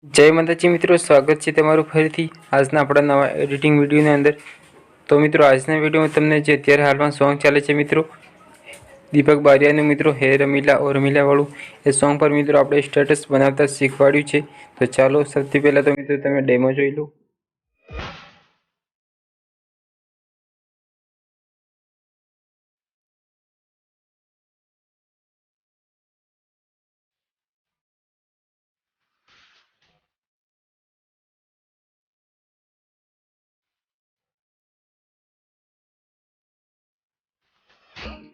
जय माताजी मित्रों, स्वागत है तमारू फरीथी आजना अपना नवा एडिटिंग विडियो ने अंदर। तो मित्रों, आजना विडियो में तमने जे अत्यारे हाल में सॉन्ग चाले छे मित्रों, दीपक बारियानु मित्रों हे रमीला और रमीला वाळू ए सॉन्ग पर मित्रों आपणे स्टेटस बनावता शीखवाड्युं छे। तो चालो सबथी पहला तो मित्रों तमे डेमो जोई लो।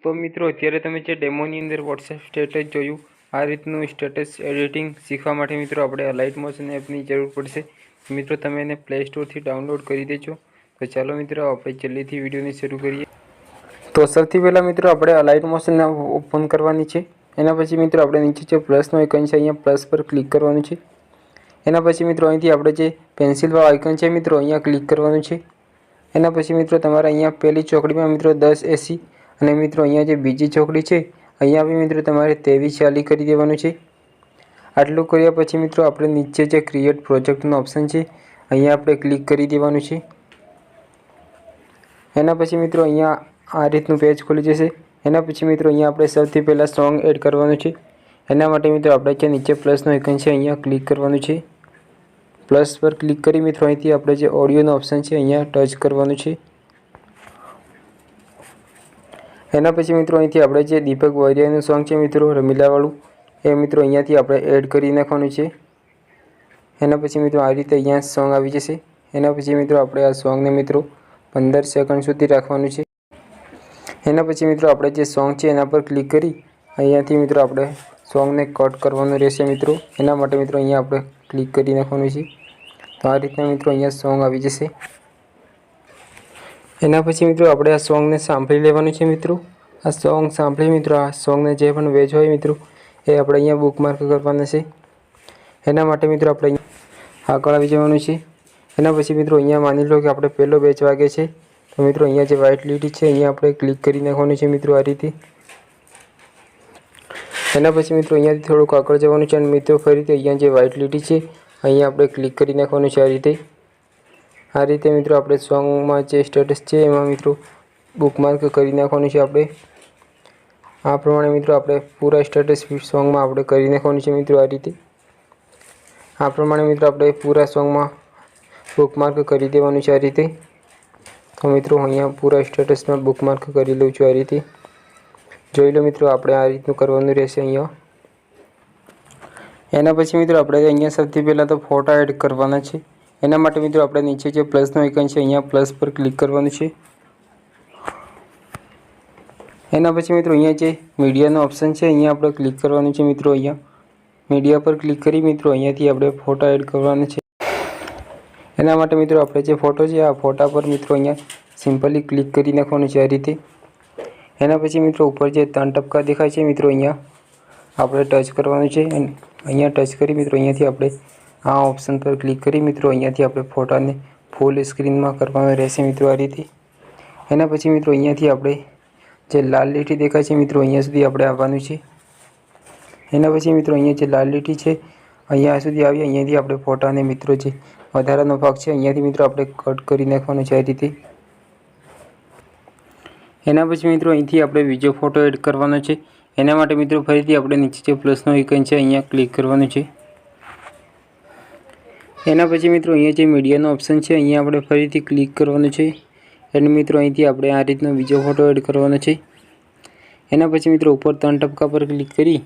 तो मित्रों अत्यारे तमे जे डेमोनी अंदर व्हाट्सएप स्टेटस जोयुं, आ रीतनु स्टेटस एडिटिंग शीखवा माटे मित्रों आपणे लाइट मोशन एपनी जरूर पड़शे। मित्रों तमे एने प्ले स्टोर थी डाउनलॉड करी देजो। तो चलो मित्रों आपणे जल्दीथी विडियोने शरू करीए। तो सबथी पहला मित्रों आपणे लाइट मोशन ओपन करवानी छे। एना पछी मित्रों आपणे नीचे जो प्लसनो आइकन छे अहींया प्लस पर क्लिक करवानुं छे। एना पछी मित्रों અહીંથી આપણે જે પેન્સિલ વાળો આઇકન છે મિત્રો અહીંયા ક્લિક કરવાનું છે। એના પછી મિત્રો તમારે અહીંયા પહેલી ચોકડીમાં મિત્રો 10 80 અને મિત્રો અહીંયા જે બીજી ચોકડી છે અહીંયા બી મિત્રો તમારે 23 40 કરી દેવાનું છે। આટલું કર્યા પછી મિત્રો આપણે નીચે જે ક્રિએટ પ્રોજેક્ટનો ઓપ્શન છે અહીંયા આપણે ક્લિક કરી દેવાનું છે। એના પછી મિત્રો અહીંયા આ રીતનું પેજ ખુલી જશે। એના પછી મિત્રો અહીંયા આપણે સૌથી પહેલા સોંગ એડ કરવાનું છે। એના માટે મિત્રો આપણે જે નીચે પ્લસનો આઇકન છે અહીંયા ક્લિક કરવાનું છે। प्लस पर क्लिक करी मित्रों अहींथी आपणे जे ऑडियोनो ऑप्शन है अहींया टच करवानुं छे। एना पछी मित्रों अहींथी आपणे जे दीपक बारियानुं सॉन्ग छे मित्रों रमीलावाळुं ए मित्रों अहींयाथी आपणे एड करी नाखवानुं छे। एना पछी मित्रों आ रीते अहींया सॉन्ग आवी जशे। एना पछी मित्रों आपणे आ सॉन्ग ने मित्रों 15 सेकंड सुधी राखवानुं छे। एना पछी मित्रों आपणे जे सॉन्ग छे एना पर क्लिक करी अहींयाथी मित्रों आपणे सॉन्ग ने कट करवानुं रहेशे मित्रों। एना माटे मित्रों अहींया आपणे क्लिक करी नाखवानुं छे। तो आ रीतना मित्रों अहींया सॉन्ग आवी जशे। एना पछी मित्रों आपणे आ सॉन्ग ने सांभळी लेवानुं छे मित्रों। आ सॉन्ग सांभळी मित्रों आ सॉन्ग ने जे पण वेज होय मित्रों ए आपणे अहींया बुकमार्क करवाना छे। एना माटे मित्रों आपणे आगळ आवी जवानुं छे। एना पछी मित्रों अहींया मानी लो के आपणे पहेलो बेच वागे छे तो मित्रों अहींया जे व्हाइट લીટી छे अहींया आपणे क्लिक करी नाखवानुं छे मित्रों आ रीते। एना पछी मित्रों अहींयाथी थोडुंक आगळ जवानुं छे अने मित्रों फरीथी अहींया जे व्हाइट લીટી छे अहींया आपणे क्लिक करी नाखवानुं छे आ रीते मित्रों आपणे सॉन्गमां जे स्टेटस छे एमां मित्रों बुकमार्क करी नाखवानुं छे आपणे। आ प्रमाणे मित्रों आपणे पूरा स्टेटस सॉन्गमां आपणे करी नाखवानुं छे मित्रों आ रीते। आ प्रमाणे मित्रों आपणे पूरा सॉन्गमां बुकमार्क करी देवानुं छे आ रीते। तो मित्रों अहींया पूरा स्टेटसमां बुकमार्क करी लઉં છું आ रीते। જોઈ લો મિત્રો આપણે આ રીતનું કરવાનું રહેશે અહીંયા। એના પછી મિત્રો આપણે અહીંયા સૌથી પહેલાં તો ફોટા એડ કરવાના છે। એના માટે મિત્રો આપણે નીચે જે પ્લસનો આઇકન છે અહીંયા પ્લસ પર ક્લિક કરવાનું છે। એના પછી મિત્રો અહીંયા જે મીડિયાનો ઓપ્શન છે અહીંયા આપણે ક્લિક કરવાનું છે મિત્રો। અહીંયા મીડિયા પર ક્લિક કરી મિત્રો અહીંયાથી આપણે ફોટા એડ કરવાના છે। એના માટે મિત્રો આપણે જે ફોટો છે આ ફોટા પર મિત્રો અહીંયા સિમ્પલી ક્લિક કરી નાખવાનું છે આ રીતે। एना पछी मित्रों ऊपर जे 3 टपका देखाय छे मित्रों अहींया आपणे टच करवानुं छे। अहींया टच करी मित्रों अहींयाथी आपणे आ ऑप्शन पर क्लिक करी मित्रों अहींयाथी आपणे फोटाने फूल स्क्रीन में करवानो रहेशे मित्रों आ रीते। एना पछी मित्रों अहींयाथी आपणे जे लाल લીટી देखाय छे मित्रों अहींया सुधी आपणे आववानुं छे। एना पछी मित्रों अहींया जे लाल લીટી छे अहींया सुधी आवी अहींयाथी आपणे फोटाने मित्रों जे वधारानो भाग छे अहींयाथी मित्रों आपणे कट करी नाखवानो छे आ रीते। एना पछी मित्रों अहींथी आपणे बीजो फोटो एड करवानो छे। एना माटे मित्रों फरीथी आपणे नीचे जे प्लसनो आइकन छे अहींया क्लिक करवानुं छे। एना पछी मित्रों अहींया जे मीडियानो ऑप्शन छे अहींया आपणे फरीथी क्लिक करवानुं छे। एने मित्रों अहींथी आपणे आ रीतनो बीजो फोटो एड करवानो छे। एना पछी मित्रों ऊपर 3 टपका पर क्लिक करी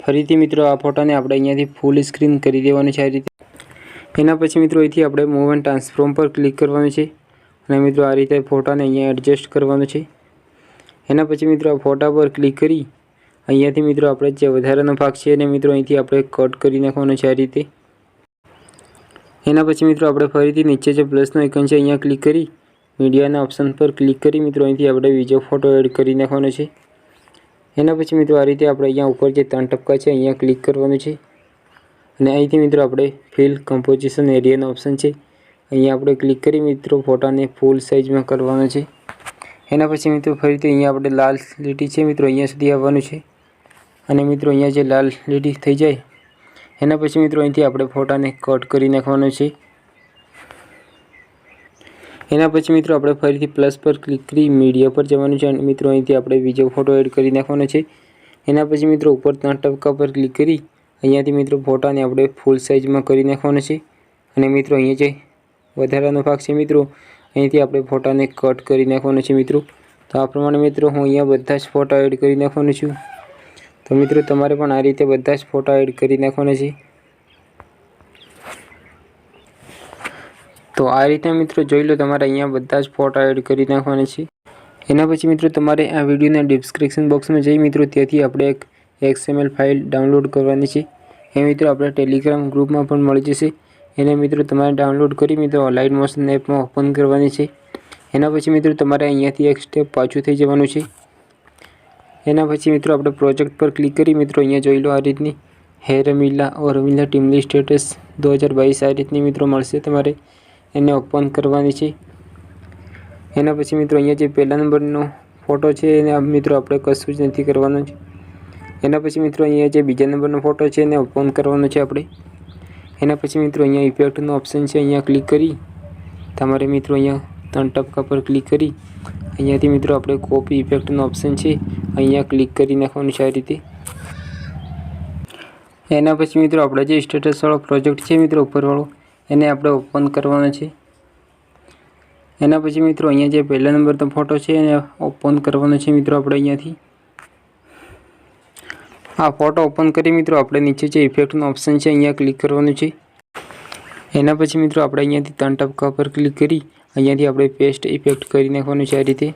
फरीथी मित्रों आ फोटाने आपणे अहींयाथी फूल स्क्रीन करी देवानुं छे आ रीते। एना पछी मित्रों अहींथी आपणे मूव एंड ट्रांसफॉर्म पर क्लिक करवानुं छे अने मित्रों आ रीते फोटाने अहींया एडजस्ट करवानुं छे। एना पछी मित्रों फोटा पर क्लिक करी अहींयाथी मित्रों आपणे जे वधारानो भाग छे एने मित्रों अहींथी आपणे कट करी नाखवानो छे आ रीते। एना पछी मित्रों आपणे फरीथी नीचे जे प्लसनो आइकन छे अहींया क्लिक करी मीडियाना ऑप्शन पर क्लिक करी मित्रों अहींथी आपणे बीजो फोटो एड करी नाखवानो छे। एना पछी मित्रों आ रीते आपणे अहींया उपर जे 3 टपका छे अहींया क्लिक करवानुं छे अने અહીંથી मित्रों आपणे फिल कम्पोजिशन एरियानो ऑप्शन छे अहींया आपणे क्लिक करी मित्रों फोटाने फूल साइज में करवानो छे। एना पछी मित्रों फरीथी अहींया आपणे लाल લીટી छे मित्रों अहींया सुधी आववानुं छे अने मित्रों अहींया जे लाल લીટી थई जाय એના પછી મિત્રો અહીંથી આપણે ફોટાને કટ કરી નાખવાનો છે। એના પછી મિત્રો આપણે ફરીથી પ્લસ પર ક્લિક કરી મીડિયા પર જવાનું છે અને મિત્રો અહીંથી આપણે બીજો ફોટો એડ કરી નાખવાનો છે। એના પછી મિત્રો ઉપર 3 ટપકા પર ક્લિક કરી અહીંયાથી મિત્રો ફોટાને આપણે ફૂલ સાઇઝમાં કરી નાખવાનો છે અને મિત્રો અહીંયા જે વધારાનો ભાગ છે મિત્રો અહીંથી આપણે ફોટાને કટ કરી નાખવાનો છે મિત્રો। તો આ પ્રમાણે મિત્રો હું અહીંયા બધા જ ફોટા એડ કરી નાખવાનો છું। તો મિત્રો તમારે પણ આ રીતે બધા જ ફોટા એડ કરી નાખવાના છે। તો આ રીતે મિત્રો જોઈ લો, તમારે અહીંયા બધા જ ફોટા એડ કરી નાખવાના છે। એના પછી મિત્રો તમારે આ વિડીયોના ડિસ્ક્રિપ્શન બોક્સમાં જઈ મિત્રો ત્યાંથી આપણે એક XML ફાઇલ ડાઉનલોડ કરવાની છે। એ મિત્રો આપણે ટેલિગ્રામ ગ્રુપમાં પણ મળી જશે। એને મિત્રો તમારે ડાઉનલોડ કરી મિત્રો લાઇટ મોશન એપમાં ઓપન કરવાની છે। એના પછી મિત્રો તમારે અહીંયાથી એક સ્ટેપ પાછું થઈ જવાનું છે। એના પછી મિત્રો આપણે પ્રોજેક્ટ પર ક્લિક કરી મિત્રો અહીંયા જોઈ લો આ રીતની હે રમીલા ઓર રમીલા ટીમલી સ્ટેટસ 2022 આ રીતની મિત્રો મળશે, તમારે એને ઓપન કરવાની છે। એના પછી મિત્રો અહીંયા જે પહેલા નંબરનો ફોટો છે એને મિત્રો આપણે કશું જ નથી કરવાનું છે। એના પછી મિત્રો અહીંયા જે બીજા નંબરનો ફોટો છે એને ઓપન કરવાનો છે આપણે। એના પછી મિત્રો અહીંયા ઇફેક્ટનો ઓપ્શન છે, અહીંયા ક્લિક કરી તમારે મિત્રો અહીંયા 3 ટપકા પર ક્લિક કરી અહીંયાથી મિત્રો આપણે કોપી ઇફેક્ટનો ઓપ્શન છે અહીંયા ક્લિક કરી નાખવાનું છે આ રીતે। એના પછી મિત્રો આપણે જે સ્ટેટસવાળો પ્રોજેક્ટ છે મિત્રો ઉપરવાળો એને આપણે ઓપન કરવાનો છે। એના પછી મિત્રો અહીંયા જે પહેલા નંબરનો ફોટો છે એને ઓપન કરવાનો છે મિત્રો આપણે અહીંયાથી। આ ફોટો ઓપન કરી મિત્રો આપણે નીચે જે ઇફેક્ટનો ઓપ્શન છે અહીંયા ક્લિક કરવાનું છે। એના પછી મિત્રો આપણે અહીંયાથી 3 ટપકા પર ક્લિક કરી અહીંયાથી આપણે પેસ્ટ ઇફેક્ટ કરી નાખવાનું છે આ રીતે।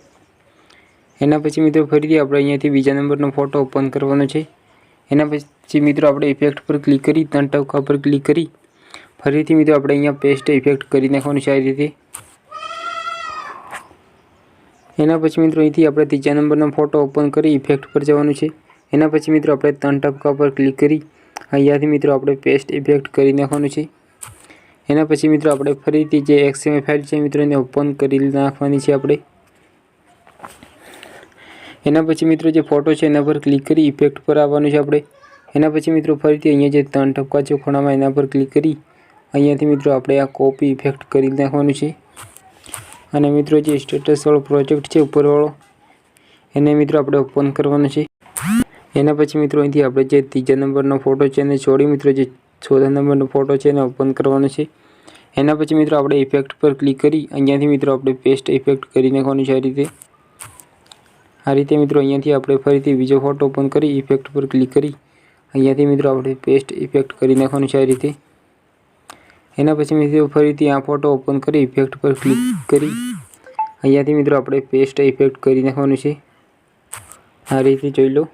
એના પછી મિત્રો ફરીથી આપણે અહીંયાથી બીજા નંબરનો ફોટો ઓપન કરવાનો છે। એના પછી મિત્રો આપણે ઇફેક્ટ પર ક્લિક કરી 3 ટપકા પર ક્લિક કરી ફરીથી મિત્રો આપણે અહીંયા પેસ્ટ ઇફેક્ટ કરી નાખવાનું છે આ રીતે। એના પછી મિત્રો અહીંથી આપણે ત્રીજા નંબરનો ફોટો ઓપન કરી ઇફેક્ટ પર જવાનું છે। એના પછી મિત્રો આપણે 3 ટપકા પર ક્લિક કરી અહીંયાથી મિત્રો આપણે પેસ્ટ ઇફેક્ટ કરી નાખવાનું છે। એના પછી મિત્રો આપણે ફરીથી જે XML ફાઇલ છે મિત્રો એને ઓપન કરી નાખવાની છે આપણે। એના પછી મિત્રો જે ફોટો છે એના પર ક્લિક કરી ઇફેક્ટ પર આવવાનું છે આપણે। એના પછી મિત્રો ફરીથી અહીંયા જે 3 ટપકા છે ખૂણામાં એના પર ક્લિક કરી અહીંયાથી મિત્રો આપણે આ કોપી ઇફેક્ટ કરી નાખવાનું છે અને મિત્રો જે સ્ટેટસવાળો પ્રોજેક્ટ છે ઉપરવાળો એને મિત્રો આપણે ઓપન કરવાનો છે। એના પછી મિત્રો અહીંથી આપણે જે ત્રીજા નંબરનો ફોટો છે એને છોડી મિત્રો જે ચોથા નંબરનો ફોટો છે એને ઓપન કરવાનો છે। એના પછી મિત્રો આપણે ઇફેક્ટ પર ક્લિક કરી અહીંયાથી મિત્રો આપણે પેસ્ટ ઇફેક્ટ કરી નાખવાનું છે આ રીતે મિત્રો અહીંયાથી આપણે ફરીથી બીજો ફોટો ઓપન કરી ઇફેક્ટ પર ક્લિક કરી અહીંયાથી મિત્રો આપણે પેસ્ટ ઇફેક્ટ કરી નાખવાનું છે આ રીતે। એના પછી મિત્રો ફરીથી આ ફોટો ઓપન કરી ઇફેક્ટ પર ક્લિક કરી અહીંયાથી મિત્રો આપણે પેસ્ટ ઇફેક્ટ કરી નાખવાનું છે આ રીતે જોઈ લો।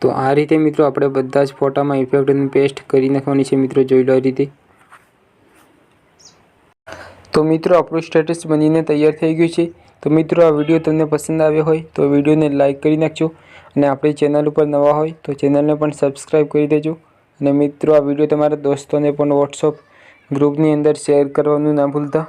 તો આ રીતે મિત્રો આપણે બધા જ ફોટામાં ઇફેક્ટને પેસ્ટ કરી નાખવાની છે મિત્રો, જોઈ લો આ રીતે। તો મિત્રો આપણું સ્ટેટસ બનીને તૈયાર થઈ ગયું છે। તો મિત્રો આ વિડીયો તમને પસંદ આવ્યો હોય તો વિડીયોને લાઇક કરી નાખજો અને આપણી ચેનલ ઉપર નવા હોય તો ચેનલને પણ સબસ્ક્રાઈબ કરી દેજો અને મિત્રો આ વિડીયો તમારા દોસ્તોને પણ WhatsApp ગ્રુપની અંદર શેર કરવાનું ના ભૂલતા।